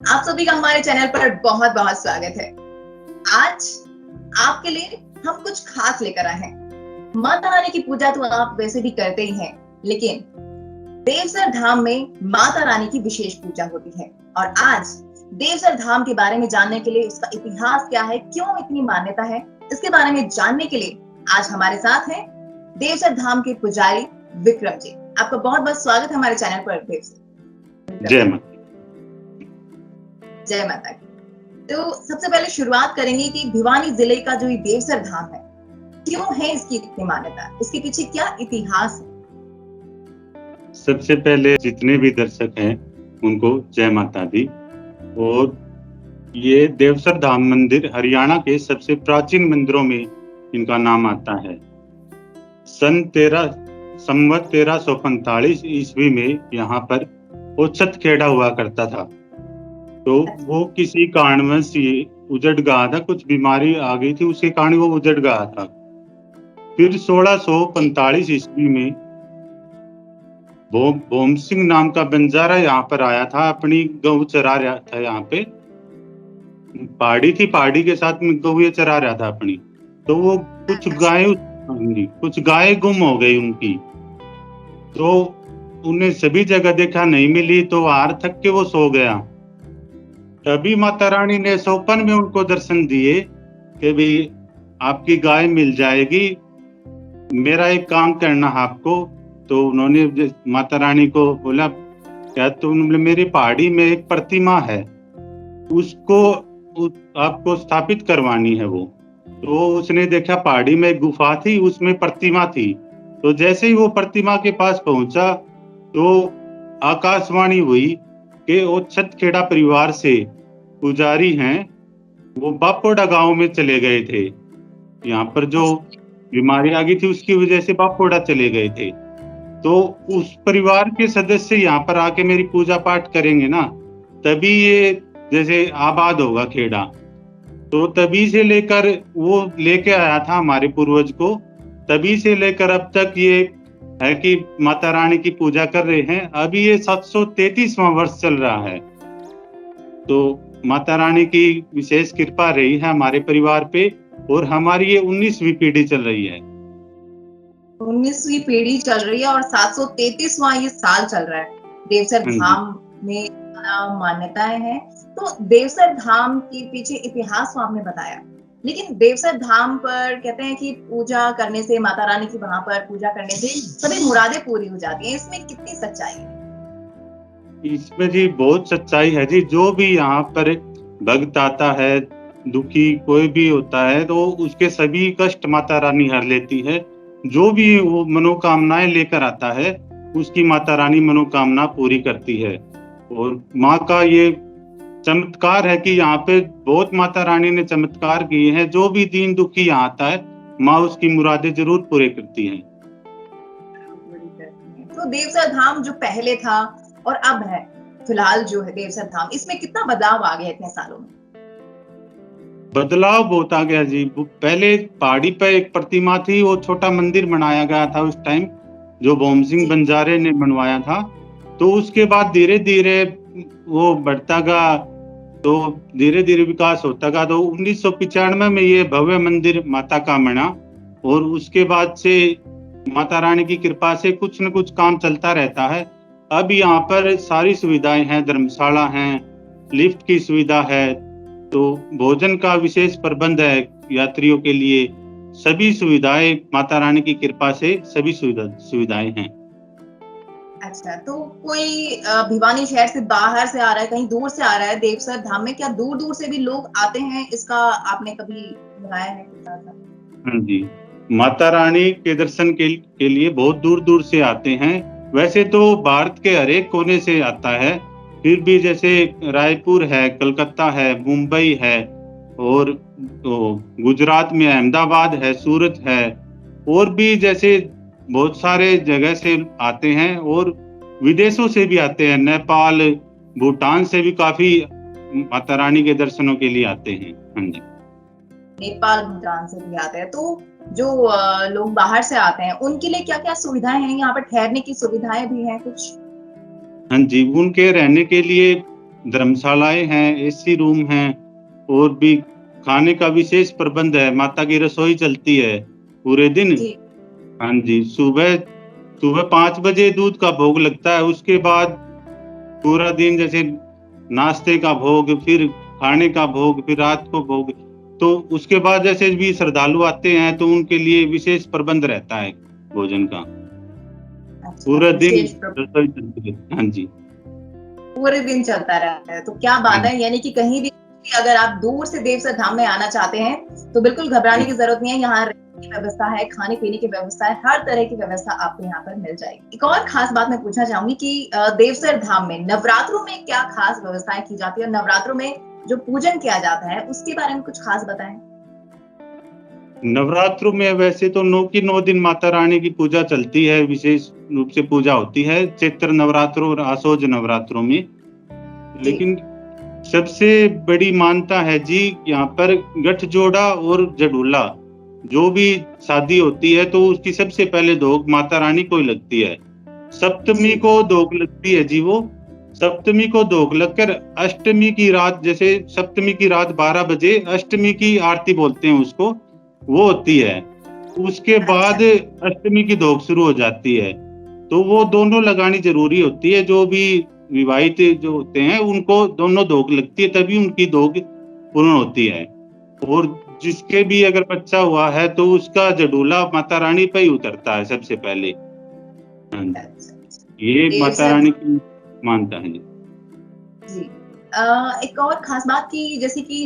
आप सभी का हमारे चैनल पर बहुत बहुत स्वागत है। आज आपके लिए हम कुछ खास लेकर आए हैं। माता रानी की पूजा तो आप वैसे भी करते ही हैं, लेकिन देवसर धाम में माता रानी की विशेष पूजा होती है। और आज देवसर धाम के बारे में जानने के लिए, उसका इतिहास क्या है, क्यों इतनी मान्यता है, इसके बारे में जानने के लिए आज हमारे साथ हैं देवसर धाम के पुजारी विक्रम जी। आपका बहुत बहुत स्वागत है हमारे चैनल पर देवसर। जय माता। जय माता की। तो सबसे पहले शुरुआत करेंगे कि भिवानी जिले का जो ये देवसर धाम है, क्यों है इसकी इतनी मान्यता, इसके पीछे क्या इतिहास है? सबसे पहले जितने भी दर्शक हैं उनको जय माता दी। और ये देवसर धाम मंदिर हरियाणा के सबसे प्राचीन मंदिरों में इनका नाम आता है। संवत 1345 ईस्वी में यहाँ पर ओछत खेड़ा हुआ करता था। तो वो किसी कारणवश ये उजड़ गया था, कुछ बीमारी आ गई थी, उसके कारण वो उजड़ गया था। फिर 1645 ईस्वी में भोम सिंह नाम का बंजारा यहाँ पर आया था, अपनी गऊ चरा रहा था। यहाँ पे पहाड़ी थी, पहाड़ी के साथ में गऊ चरा रहा था अपनी। तो वो कुछ गाय गुम हो गई उनकी। तो उन्हें सभी जगह देखा, नहीं मिली, तो हार थक के वो सो गया। तभी माता रानी ने सौपन में उनको दर्शन दिए कि भाई आपकी गाय मिल जाएगी, मेरा एक काम करना आपको। तो उन्होंने माता रानी को बोला, क्या तुम, मेरी पहाड़ी में एक प्रतिमा है, उसको आपको स्थापित करवानी है। वो तो उसने देखा पहाड़ी में एक गुफा थी, उसमें प्रतिमा थी। तो जैसे ही वो प्रतिमा के पास पहुंचा तो आकाशवाणी हुई कि वो छतखेड़ा परिवार से पुजारी हैं, वो बापोड़ा गांव में चले गए थे। यहाँ पर जो बीमारी आ गई थी उसकी वजह से बापोड़ा चले गए थे। तो उस परिवार के सदस्य यहाँ पर आके मेरी पूजा पाठ करेंगे ना, तभी ये जैसे आबाद होगा खेड़ा। तो तभी से लेकर वो लेके आया था हमारे पूर्वज को, तभी से लेकर अब तक ये है कि माता रानी की पूजा कर रहे हैं। अभी ये 733वां वर्ष चल रहा है। तो माता रानी की विशेष कृपा रही है हमारे परिवार पे, और हमारी ये 19वीं पीढ़ी चल रही है। 19वीं पीढ़ी चल रही है और 733वां ये साल चल रहा है। देवसर धाम में मान्यताएं हैं। तो देवसर धाम के पीछे इतिहास तो आपने बताया, लेकिन देवसर धाम पर कहते हैं कि पूजा करने से, माता रानी की वहां पर पूजा करने से सभी मुरादें पूरी हो जाती हैं। इसमें कितनी सच्चाई है? इसमें जी बहुत सच्चाई है जी। जो भी यहाँ पर भक्त आता है, दुखी कोई भी होता है, तो उसके सभी कष्ट माता रानी हर लेती है। जो भी वो मनोकामनाएं लेकर आता है, उसकी माता रानी मनोकामना पूरी करती है। और माँ का ये चमत्कार है कि यहाँ पे बहुत माता रानी ने चमत्कार किए हैं। जो भी दीन दुखी यहाँ आता है, माँ उसकी मुरादें जरूर पूरे करती हैं। तो देवसर धाम जो पहले था और अब है, फिलहाल जो है देवसर धाम, इसमें कितना बदलाव आ गया इतने सालों में? बदलाव बहुत आ गया जी। पहले पहाड़ी पे एक प्रतिमा थी, वो छोटा मंदिर बनाया गया था उस टाइम, जो भोम सिंह बंजारे ने बनवाया था। तो उसके बाद धीरे धीरे वो बढ़ता गया, तो धीरे धीरे विकास होता गया। तो 1995 में ये भव्य मंदिर माता का बना, और उसके बाद से माता रानी की कृपा से कुछ न कुछ काम चलता रहता है। अब यहाँ पर सारी सुविधाएं हैं, धर्मशाला है, लिफ्ट की सुविधा है, तो भोजन का विशेष प्रबंध है यात्रियों के लिए। सभी सुविधाएं माता रानी की कृपा से सभी सुविधाएं हैं। अच्छा, तो कोई भिवानी शहर से बाहर से आ रहा है, कहीं दूर से आ रहा है देवसर धाम में, क्या दूर दूर से भी लोग आते हैं? इसका आपने कभी लगाया है? हाँ जी, माता रानी के दर्शन के लिए बहुत दूर दूर से आते हैं। वैसे तो भारत के हर एक कोने से आता है, फिर भी जैसे रायपुर है, कलकत्ता है, मुंबई है, और तो गुजरात में अहमदाबाद है, सूरत है, और भी जैसे बहुत सारे जगह से आते हैं, और विदेशों से भी आते हैं। नेपाल, भूटान से भी काफी माता रानी के दर्शनों के लिए आते हैं। हाँ जी, नेपाल, भूटान से भी आते हैं। तो जो लोग बाहर से आते हैं, उनके लिए क्या क्या सुविधाएं हैं? यहाँ पर ठहरने की सुविधाएं भी हैं कुछ? हाँ जी, उनके रहने के लिए धर्मशालाएं हैं, एसी रूम हैं और भी खाने का विशेष प्रबंध है। माता की रसोई चलती है पूरे दिन। जी हाँ जी, सुबह सुबह 5 बजे दूध का भोग लगता है। उसके बाद पूरा दिन जैसे नाश्ते का भोग, फिर खाने का भोग, फिर रात को भोग। तो उसके बाद जैसे भी श्रद्धालु आते हैं तो उनके लिए विशेष प्रबंध रहता है भोजन का। अच्छा, पूरा दिन विशेष रसोई चलती है। हाँ जी। पूरे दिन चलता रहता है, तो क्या बात हाँ है। यानी कि कहीं भी अगर आप दूर से देवसर धाम में आना चाहते हैं तो बिल्कुल घबराने की जरूरत नहीं है। यहाँ रहने की व्यवस्था है, खाने पीने की व्यवस्था है, हर तरह की व्यवस्था आपको यहाँ पर मिल जाएगी। एक और खास बात मैं पूछना चाहूंगी कि देवसर धाम में नवरात्रों में क्या खास व्यवस्थाएं की जाती है, और नवरात्रों में जो पूजन किया जाता है उसके बारे में कुछ खास बताएं। नवरात्रों में वैसे तो 9 की 9 दिन माता रानी की पूजा चलती है, विशेष रूप से पूजा होती है चैत्र नवरात्रों और आसोज नवरात्रों में। जी लेकिन सबसे बड़ी मान्यता है जी यहाँ पर गठजोड़ा और जडूला। जो भी शादी होती है तो उसकी सबसे पहले धोक माता रानी को ही लगती है। सप्तमी जी को धोक लगती है जी। वो सप्तमी को धोक लगकर अष्टमी की रात, जैसे सप्तमी की रात 12 बजे अष्टमी की आरती बोलते हैं उसको, वो होती है। उसके अच्छा बाद अष्टमी की धोक शुरू हो जाती है। तो वो दोनों लगानी जरूरी होती है। जो भी विवाहित जो होते हैं उनको दोनों धोक लगती है, तभी उनकी धोक पूर्ण होती है। और जिसके भी अगर बच्चा हुआ है तो उसका जडूला माता रानी पे ही उतरता है सबसे पहले। हाँ जी, अच्छा अच्छा। ये माता देवसर रानी की मानता है जी। जी। एक और खास बात की जैसे कि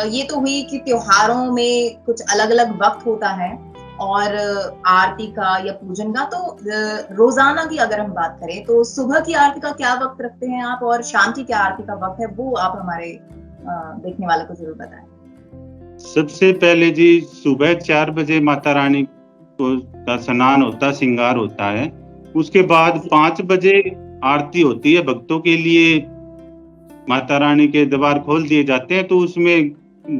ये तो हुई कि त्योहारों में कुछ अलग-अलग वक्त होता है और आरती का या पूजन का, तो रोजाना की अगर हम बात करें तो सुबह की आरती का क्या वक्त रखते हैं आप, और शाम की क्या आरती का वक्त है वो आप हमारे देखने वालों को जरूर बताएं। सबसे पहले जी सुबह 4 बजे माता रानी को का स्नान होता, श्रृंगार होता है। उसके बाद जी 5 बजे आरती होती है भक्तों के लिए। माता रानी के द्वार खोल दिए जाते हैं तो उसमें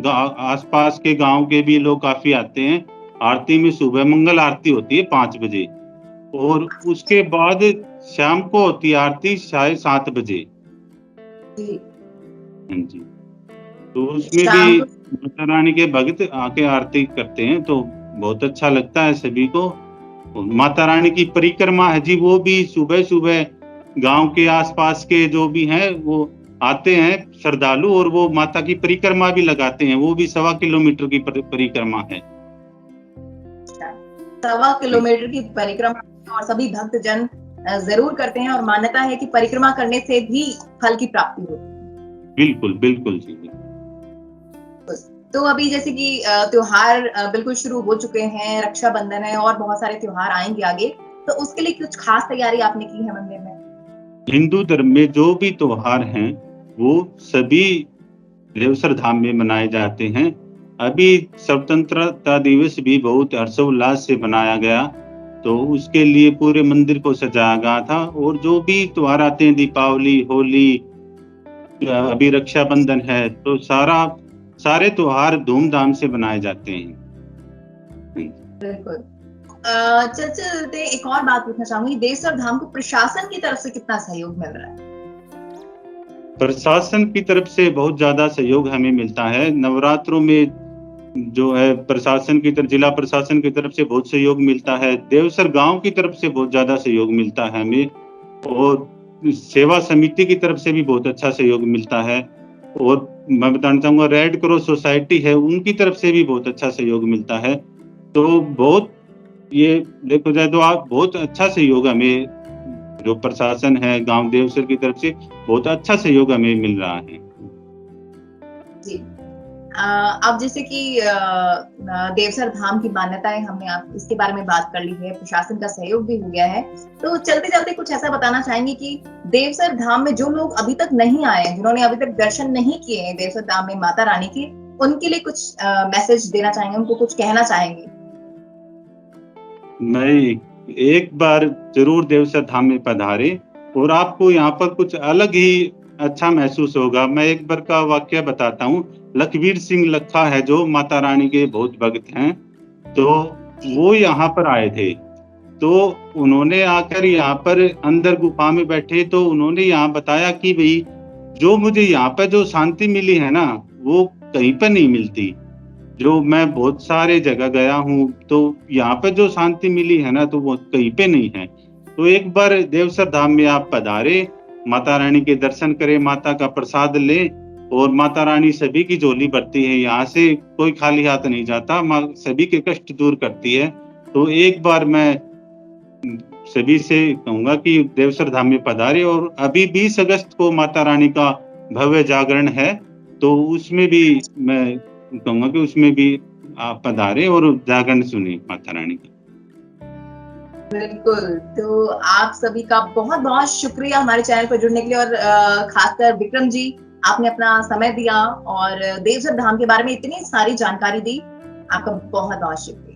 आसपास के गांव के भी लोग काफी आते हैं। आरती में सुबह मंगल आरती होती है 5 बजे, और उसके बाद शाम को होती है आरती 7:30 बजे। जी। हाँ जी। तो उसमें भी शाम को माता रानी के भक्त आके आरती करते हैं तो बहुत अच्छा लगता है सभी को। और माता रानी की परिक्रमा है जी, वो भी सुबह सुबह गांव के आसपास के जो भी हैं वो आते हैं श्रद्धालु, और वो माता की परिक्रमा भी लगाते हैं। वो भी 1.25 किलोमीटर की परिक्रमा है। 1.25 किलोमीटर की परिक्रमा और सभी भक्त जन जरूर करते हैं, और मान्यता है कि परिक्रमा करने से भी फल की प्राप्ति होती है। बिल्कुल बिल्कुल जी। तो अभी जैसे कि त्योहार बिल्कुल शुरू हो चुके हैं, रक्षाबंधन है और बहुत सारे त्योहार आएंगे आगे, तो उसके लिए कुछ खास तैयारी आपने की है मंदिर में? हिंदू धर्म में जो भी त्योहार हैं वो सभी देवसर धाम में मनाए जाते हैं। अभी स्वतंत्रता दिवस भी बहुत हर्षोल्लास से मनाया गया, तो उसके लिए पूरे मंदिर को सजाया गया था। और जो भी त्योहार आते हैं, दीपावली, होली, अभी रक्षाबंधन है, तो सारे त्योहार धूमधाम से मनाए जाते हैं। बिल्कुल। चलते चलते एक और बात पूछना चाहूंगी, देवसर धाम को प्रशासन की तरफ से कितना सहयोग मिल रहा है? प्रशासन की तरफ से बहुत ज्यादा सहयोग हमें मिलता है। नवरात्रों में जो है प्रशासन की तरफ, जिला प्रशासन की तरफ से बहुत सहयोग मिलता है। देवसर गांव की तरफ से बहुत ज्यादा सहयोग मिलता है हमें, और सेवा समिति की तरफ से भी बहुत अच्छा सहयोग मिलता है। और मैं बताना चाहूंगा रेड क्रॉस सोसाइटी है, उनकी तरफ से भी बहुत अच्छा सहयोग मिलता है। तो बहुत, ये देखो जाए तो आप बहुत अच्छा सहयोग हमें, जो प्रशासन है गांव देवसर की तरफ से बहुत अच्छा सहयोग हमें मिल रहा है। जी। अब जैसे कि देवसर धाम की मान्यताएं हमने आप इसके बारे में बात कर ली है, प्रशासन का सहयोग भी हो गया है, तो चलते चलते कुछ ऐसा बताना चाहेंगे कि देवसर धाम में जो लोग अभी तक नहीं आए हैं, जिन्होंने अभी तक दर्शन नहीं किए हैं देवसर धाम में माता रानी के, उनके लिए कुछ मैसेज देना चाहेंगे, उनको कुछ कहना चाहेंगे? मैं एक बार जरूर देवसर धाम में पधारे और आपको यहाँ पर कुछ अलग ही अच्छा महसूस होगा। मैं एक बार का वाक्य बताता हूँ। लखवीर सिंह लखा है जो माता रानी के बहुत भक्त हैं, तो वो यहाँ पर आए थे। तो उन्होंने आकर यहाँ पर अंदर गुफा में बैठे तो उन्होंने यहाँ बताया कि भाई जो मुझे यहाँ पे जो शांति मिली है ना, वो कहीं पे नहीं मिलती। जो मैं बहुत सारे जगह गया हूँ, तो यहाँ पे जो शांति मिली है ना, तो वो कहीं पे नहीं है। तो एक बार देवसर धाम में आप पधारे, माता रानी के दर्शन करें, माता का प्रसाद लें, और माता रानी सभी की झोली भरती है। यहाँ से कोई खाली हाथ नहीं जाता, माँ सभी के कष्ट दूर करती है। तो एक बार मैं सभी से कहूँगा कि देवसर धाम में पधारे, और अभी 20 अगस्त को माता रानी का भव्य जागरण है, तो उसमें भी मैं कहूँगा कि उसमें भी आप पधारे और जागरण सुने माता रानी का। बिल्कुल। तो आप सभी का बहुत-बहुत शुक्रिया हमारे चैनल पर जुड़ने के लिए, और खासकर विक्रम जी, आपने अपना समय दिया और देवसर धाम के बारे में इतनी सारी जानकारी दी। आपका बहुत-बहुत शुक्रिया।